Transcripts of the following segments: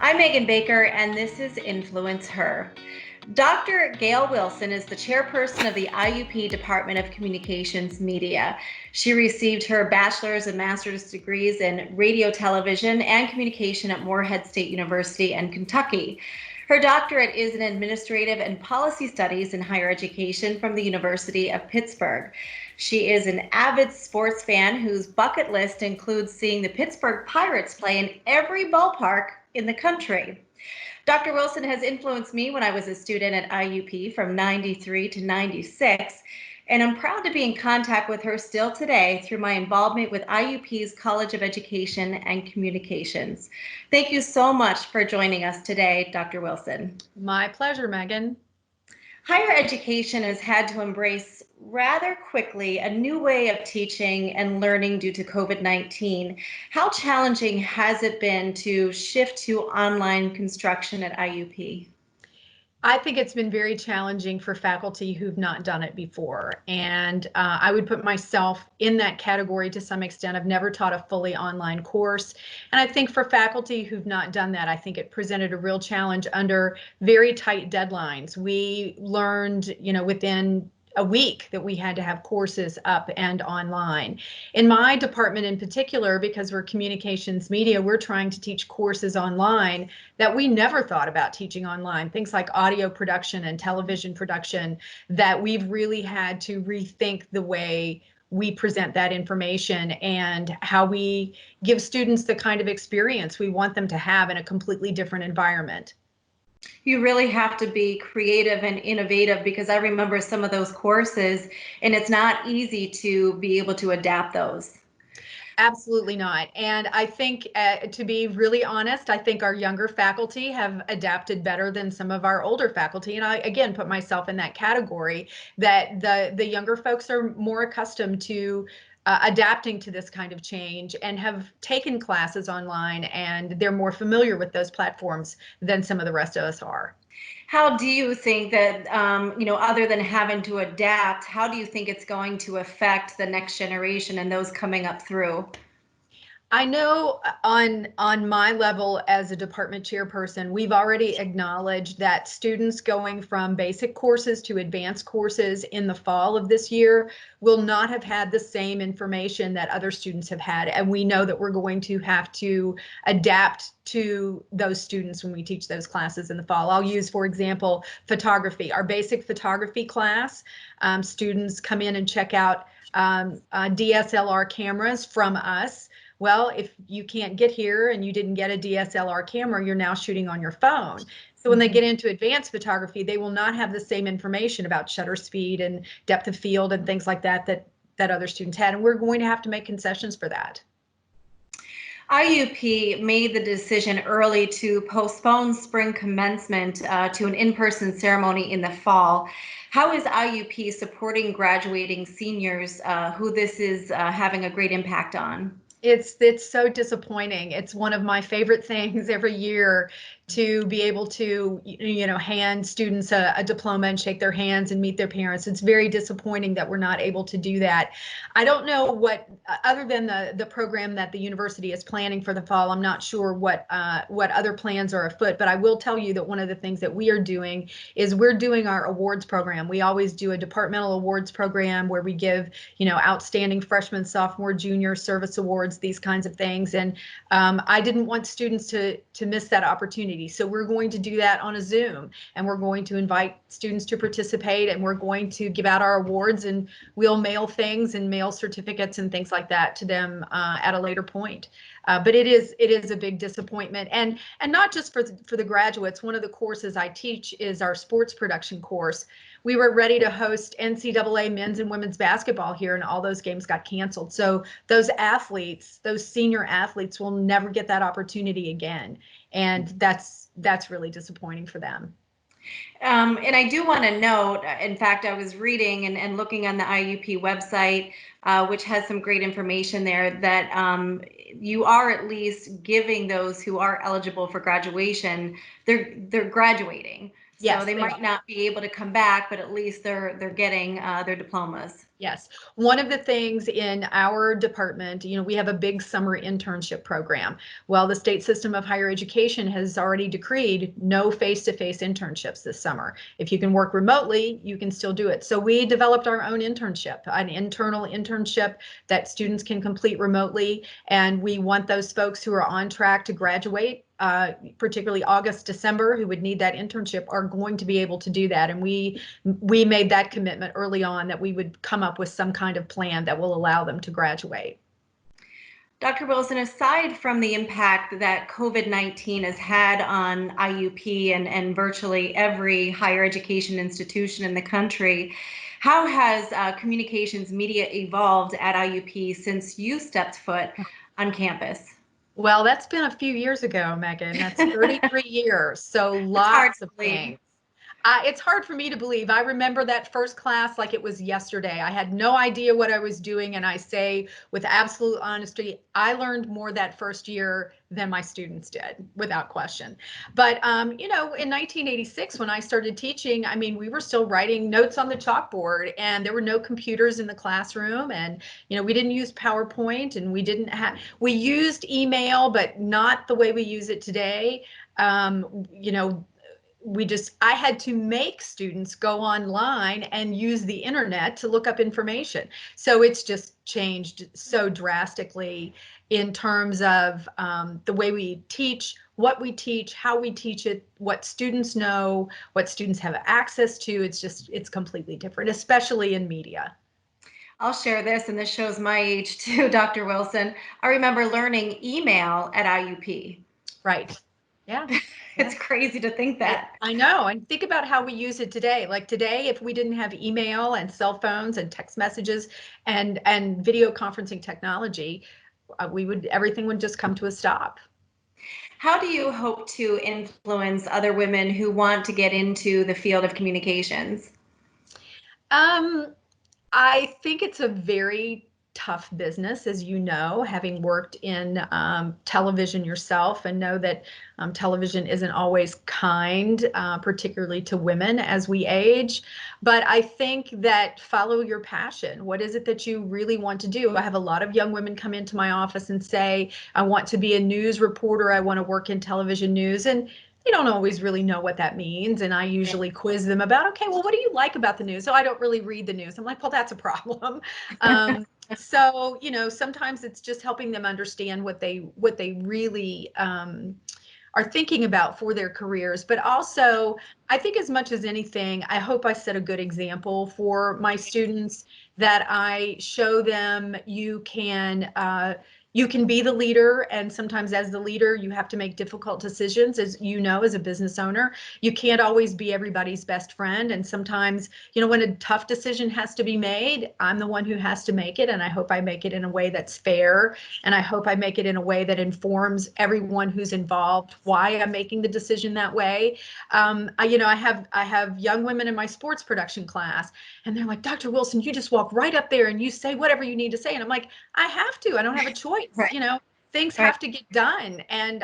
I'm Megan Baker, and this is Influence Her. Dr. Gail Wilson is the chairperson of the IUP Department of Communications Media. She received her bachelor's and master's degrees in radio, television, and communication at Morehead State University in Kentucky. Her doctorate is in administrative and policy studies in higher education from the University of Pittsburgh. She is an avid sports fan whose bucket list includes seeing the Pittsburgh Pirates play in every ballpark in the country. Dr. Wilson has influenced me when I was a student at IUP from 93 to 96, and I'm proud to be in contact with her still today through my involvement with IUP's College of Education and Communications. Thank you so much for joining us today, Dr. Wilson. My pleasure, Megan. Higher education has had to embrace rather quickly a new way of teaching and learning due to COVID-19. How challenging has it been to shift to online construction at IUP? I think it's been very challenging for faculty who've not done it before. And I would put myself in that category to some extent. I've never taught a fully online course. And I think for faculty who've not done that, I think it presented a real challenge under very tight deadlines. We learned, within a week that we had to have courses up and online. In my department in particular, because we're communications media, we're trying to teach courses online that we never thought about teaching online. Things like audio production and television production that we've really had to rethink the way we present that information and how we give students the kind of experience we want them to have in a completely different environment. You really have to be creative and innovative, because I remember some of those courses and it's not easy to be able to adapt those. Absolutely not. And I think, to be really honest, I think our younger faculty have adapted better than some of our older faculty. And I, again, put myself in that category, that the younger folks are more accustomed to adapting to this kind of change and have taken classes online, and they're more familiar with those platforms than some of the rest of us are. How do you think that, other than having to adapt, how do you think it's going to affect the next generation and those coming up through? I know on my level as a department chairperson, we've already acknowledged that students going from basic courses to advanced courses in the fall of this year will not have had the same information that other students have had. And we know that we're going to have to adapt to those students when we teach those classes in the fall. I'll use, for example, photography. Our basic photography class, students come in and check out DSLR cameras from us. Well, if you can't get here and you didn't get a DSLR camera, you're now shooting on your phone. So when they get into advanced photography, they will not have the same information about shutter speed and depth of field and things like that other students had. And we're going to have to make concessions for that. IUP made the decision early to postpone spring commencement to an in-person ceremony in the fall. How is IUP supporting graduating seniors who this is having a great impact on? It's so disappointing. It's one of my favorite things every year to be able to, hand students a diploma and shake their hands and meet their parents. It's very disappointing that we're not able to do that. I don't know what, other than the program that the university is planning for the fall, I'm not sure what other plans are afoot, but I will tell you that one of the things that we are doing is we're doing our awards program. We always do a departmental awards program where we give, outstanding freshman, sophomore, junior service awards, these kinds of things. And I didn't want students to miss that opportunity. So we're going to do that on a Zoom, and we're going to invite students to participate, and we're going to give out our awards, and we'll mail things and mail certificates and things like that to them at a later point. But it is a big disappointment, and not just for the graduates. One of the courses I teach is our sports production course. We were ready to host NCAA men's and women's basketball here, and all those games got canceled. So those athletes, those senior athletes, will never get that opportunity again, and that's really disappointing for them. And I do want to note, in fact, I was reading and looking on the IUP website, which has some great information there, that you are at least giving those who are eligible for graduation, they're graduating. So Yes, they might not be able to come back, but at least they're getting their diplomas. Yes. One of the things in our department, we have a big summer internship program. Well, the state system of higher education has already decreed no face-to-face internships this summer. If you can work remotely, you can still do it. So we developed our own internship, an internal internship that students can complete remotely. And we want those folks who are on track to graduate, particularly August, December, who would need that internship, are going to be able to do that. And we made that commitment early on that we would come up with some kind of plan that will allow them to graduate. Dr. Wilson, aside from the impact that COVID-19 has had on IUP and virtually every higher education institution in the country, how has communications media evolved at IUP since you stepped foot on campus? Well, that's been a few years ago, Megan. That's 33 years. So It's hard lots to of believe. things. It's hard for me to believe. I remember that first class like it was yesterday. I had no idea what I was doing. And I say with absolute honesty, I learned more that first year than my students did, without question. But, in 1986, when I started teaching, I mean, we were still writing notes on the chalkboard and there were no computers in the classroom. And, we didn't use PowerPoint and we used email, but not the way we use it today. Um, you know, I had to make students go online and use the internet to look up information. So it's just changed so drastically in terms of the way we teach, what we teach, how we teach it, what students know, what students have access to. It's completely different, especially in media. I'll share this, and this shows my age too, Dr. Wilson. I remember learning email at IUP. Right. Yeah. It's Yeah. crazy to think that. I know. And think about how we use it today. Like today, if we didn't have email and cell phones and text messages and video conferencing technology, everything would just come to a stop. How do you hope to influence other women who want to get into the field of communications? Um, I think it's a very tough business, as you know, having worked in television yourself, and know that television isn't always kind, particularly to women as we age. But I think that follow your passion. What is it that you really want to do? I have a lot of young women come into my office and say, I want to be a news reporter. I want to work in television news. And they don't always really know what that means. And I usually quiz them about, okay, well, what do you like about the news? So I don't really read the news. I'm like, well, that's a problem. So, sometimes it's just helping them understand what they really are thinking about for their careers. But also, I think as much as anything, I hope I set a good example for my students, that I show them you can be the leader, and sometimes as the leader you have to make difficult decisions, as you know, as a business owner. You can't always be everybody's best friend, and sometimes, when a tough decision has to be made, I'm the one who has to make it. And I hope I make it in a way that's fair, and I hope I make it in a way that informs everyone who's involved why I'm making the decision that way. I have young women in my sports production class, and they're like, Dr. Wilson, you just walk right up there and you say whatever you need to say. And I'm like, I have to. I don't have a choice. Right, Things right. have to get done, and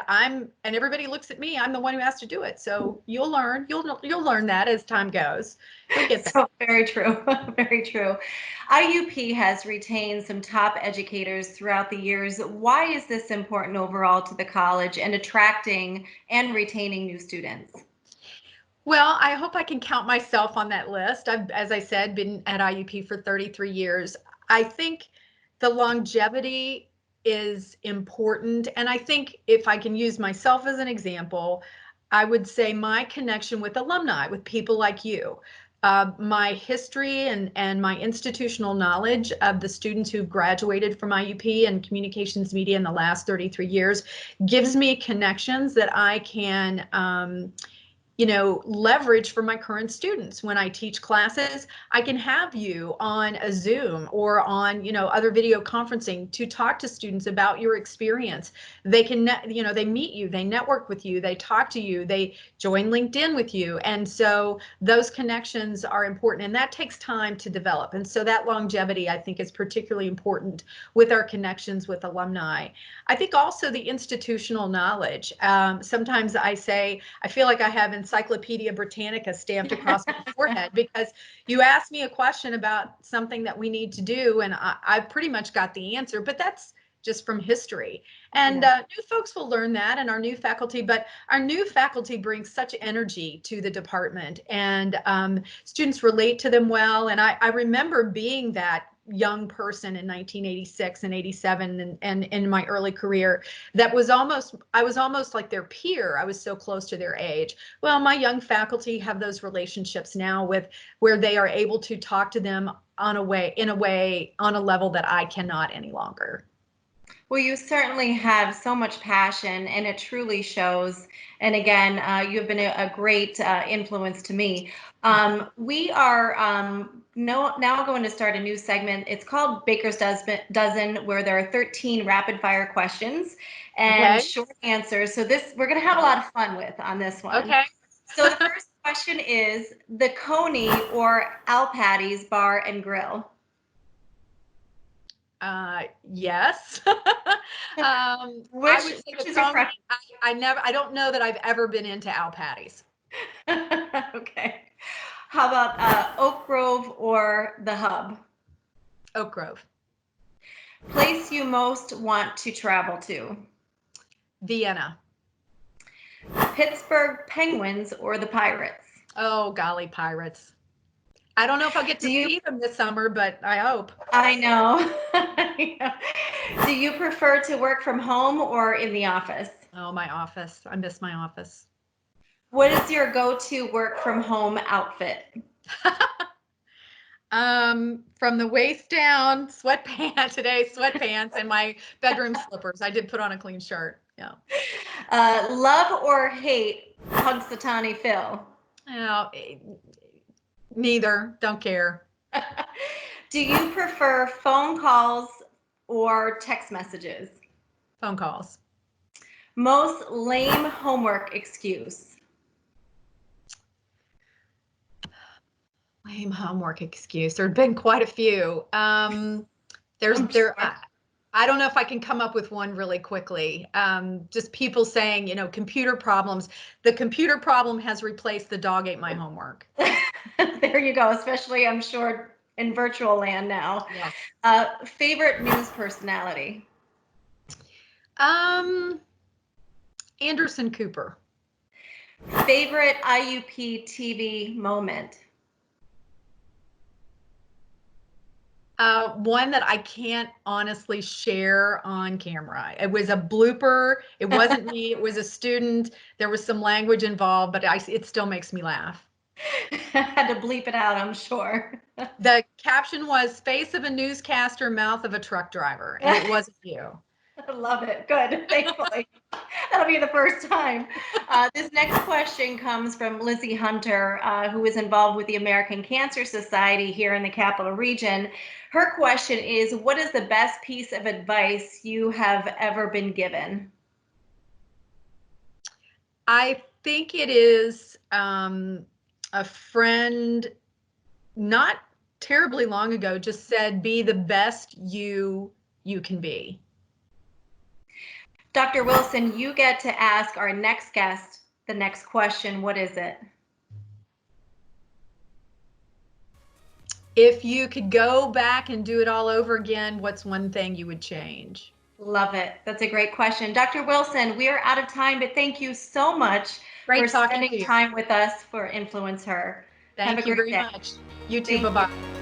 everybody looks at me. I'm the one who has to do it. So you'll learn. You'll learn that as time goes. You'll get that. So very true. Very true. IUP has retained some top educators throughout the years. Why is this important overall to the college and attracting and retaining new students? Well, I hope I can count myself on that list. I've, as I said, been at IUP for 33 years. I think the longevity is important. And I think if I can use myself as an example, I would say my connection with alumni, with people like you, my history and my institutional knowledge of the students who've graduated from IUP and communications media in the last 33 years gives me connections that I can leverage for my current students. When I teach classes, I can have you on a Zoom or on, other video conferencing to talk to students about your experience. They can, they meet you, they network with you, they talk to you, they join LinkedIn with you. And so those connections are important, and that takes time to develop. And so that longevity, I think, is particularly important with our connections with alumni. I think also the institutional knowledge. Sometimes I say, I feel like I have Encyclopedia Britannica stamped across my forehead, because you asked me a question about something that we need to do, and I pretty much got the answer, but that's just from history. And new folks will learn that, and our new faculty, but our new faculty brings such energy to the department, and students relate to them well. And I remember being that young person in 1986 and 87 and in my early career that I was almost like their peer. I was so close to their age. Well, my young faculty have those relationships now with where they are able to talk to them on a level that I cannot any longer. Well, you certainly have so much passion, and it truly shows. And again, you have been a great influence to me. We are now going to start a new segment. It's called Baker's Dozen, where there are 13 rapid fire questions and short answers. So we're going to have a lot of fun on this one. Okay. So the first question is the Coney or Al Patty's Bar and Grill. Yes. Which is your preference? I don't know that I've ever been into Al Patty's. Okay. How about Oak Grove or the Hub? Oak Grove. Place you most want to travel to? Vienna. Pittsburgh Penguins or the Pirates? Oh, golly, Pirates. I don't know if I'll get to see them this summer, but I hope. I know. Do you prefer to work from home or in the office? Oh, my office. I miss my office. What is your go-to work from home outfit? From the waist down, sweatpants, and my bedroom slippers. I did put on a clean shirt. Yeah. Love or hate Punxsutawney Phil? Oh, neither. Don't care. Do you prefer phone calls or text messages? Phone calls. Most lame homework excuse? Lame homework excuse. There have been quite a few. I don't know if I can come up with one really quickly. Just people saying, computer problems. The computer problem has replaced the dog ate my homework. There you go, especially I'm sure in virtual land now. Yes. Favorite news personality? Anderson Cooper. Favorite IUP TV moment? One that I can't honestly share on camera. It was a blooper. It wasn't me. It was a student. There was some language involved, but it still makes me laugh. Had to bleep it out, I'm sure. The caption was "Face of a newscaster, mouth of a truck driver," and it wasn't you. I love it. Good. Thankfully. That'll be the first time. This next question comes from Lizzie Hunter, who is involved with the American Cancer Society here in the Capital Region. Her question is, what is the best piece of advice you have ever been given? I think it is a friend not terribly long ago just said, be the best you can be. Dr. Wilson, you get to ask our next guest the next question. What is it? If you could go back and do it all over again, what's one thing you would change? Love it. That's a great question. Dr. Wilson, we are out of time, but thank you so much for spending time with us for InfluenceHER. Thank you very much. You too. Bye-bye.